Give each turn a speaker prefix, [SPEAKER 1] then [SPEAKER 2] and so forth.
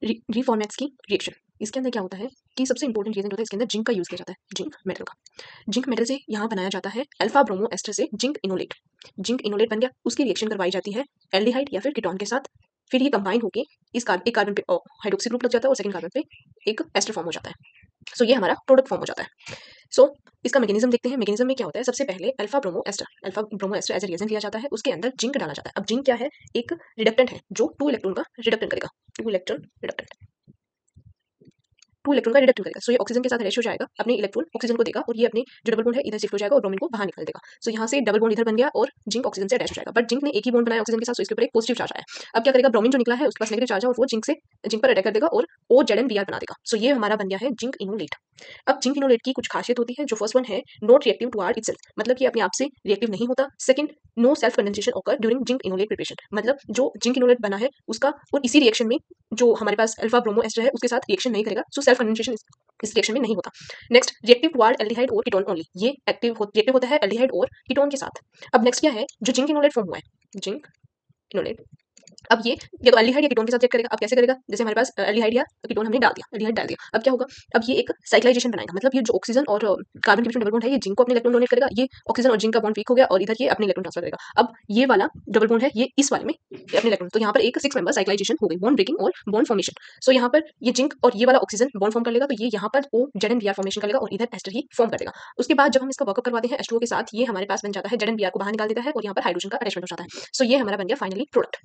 [SPEAKER 1] रिफॉर्मेट्स की रिएक्शन। इसके अंदर क्या होता है कि सबसे इंपॉर्टेंट रीजन होता है, इसके अंदर जिंक का यूज किया जाता है, जिंक मेटल का। जिंक मेटल से यहाँ बनाया जाता है अल्फा ब्रोमो एस्टर से जिंक इनोलेट। जिंक इनोलेट बन गया, उसकी रिएक्शन करवाई जाती है एल्डिहाइड या फिर कीटोन के साथ। फिर ये कंबाइन होकर एक कार्बन पे हाइड्रोक्सी ग्रुप लग जाता है और सेकंड कार्बन पे एक एस्टर फॉर्म हो जाता है। सो ये हमारा प्रोडक्ट फॉर्म हो जाता है। सो इसका मैकेनिज्म देखते हैं। मैकेनिज्म में क्या होता है, सबसे पहले alpha bromo ester as a reagent लिया जाता है, उसके अंदर जिंक डाला जाता है। अब जिंक क्या है, एक रिडक्टेंट है जो 2 इलेक्ट्रॉन का रिडक्टेंट करेगा। 2 इलेक्ट्रॉन रिडक्टेंट, 2 इलेक्ट्रॉन का रिडक्ट करेगा। सो ये ऑक्सीजन के साथ रेशियो जाएगा, अपने इलेक्ट्रॉन ऑक्सीजन को देगा और ये अपने जो डबल बॉन्ड है इधर शिफ्ट हो जाएगा और ब्रोमीन को बाहर निकल देगा। सो यहाँ से डबल बॉन्ड इधर बन गया और जिंक ऑक्सीजन से अटैच हो जाएगा। बट जिंक ने एक ही बॉन्ड बनाया ऑक्सीजन के साथ, सो इसके ऊपर एक पॉजिटिव चार्ज आया। अब क्या करेगा, ब्रोमीन जो निकला है उसके पास नेगेटिव चार्ज है और वो जिंक पर अटैक कर देगा और O Z N B R बना देगा। सो ये हमारा बन गया है जिंक इनोलेट। अब जिंक इनोलेट की कुछ खासियत होती है। जो फर्स्ट वन है, नॉट रिएक्टिव टुवर्ड इटसेल्फ, मतलब कि अपने आप से रिएक्टिव नहीं होता। Second, no self condensation occur during zinc enolate preparation, मतलब जो जिंक इनोलेट बना है उसका और इसी रिएक्शन में जो हमारे पास अल्फा ब्रोमो एस्टर है उसके साथ रिएक्शन नहीं करेगा। सो सेल्फ कंडेंसेशन इस रिएक्शन में नहीं होता। नेक्स्ट, रिएक्टिव टुवर्ड एल्डिहाइड और कीटोन ओनली, ये रिएक्टिव होता है एल्डिहाइड और कीटोन के साथ। अब नेक्स्ट क्या है, जो जिंक इनोलेट फॉर्म हुआ है, जिंक इनोलेट, अब ये या तो एल्डिहाइड या कीटोन के साथ रिएक्ट करेगा। अब कैसे करेगा, जैसे हमारे पास एल्डिहाइड या कीटोन हमने डाल दिया, एल्डिहाइड डाल दिया। अब क्या होगा, अब ये एक साइक्लाइजेशन बनाएगा, मतलब ये जो ऑक्सीजन और कार्बन के बीच में डबल बॉन्ड है, ये जिंक को अपने इलेक्ट्रॉन डोनेट करेगा। ये ऑक्सीजन और जिंक का बॉन्ड वीक हो गया और इधर ये अपने इलेक्ट्रॉन ट्रांसफर करेगा। अब ये वाला डबल बॉन्ड है, ये इस वाले में अपने इलेक्ट्रॉन, तो यहाँ पर एक 6 मेंबर साइक्लाइजेशन हो गई, बॉन्ड ब्रेकिंग और बॉन्ड फॉर्मेशन। सो यहाँ पर ये जिंक और ये वाला ऑक्सीजन बॉन्ड फॉर्म कर लेगा, तो ये यहाँ पर O Z N B R formation कर लेगा और इधर एस्टर ही फॉर्म कर देगा। उसके बाद जब हम इसका वर्कअप करवाते हैं H2O के साथ, ये हमारे पास बन जाता है जेड एन बी आर को बाहर निकाल देता है और यहाँ पर हाइड्रोजन का अटैचमेंट हो जाता है। सो ये हमारा बन गया फाइनली प्रोडक्ट।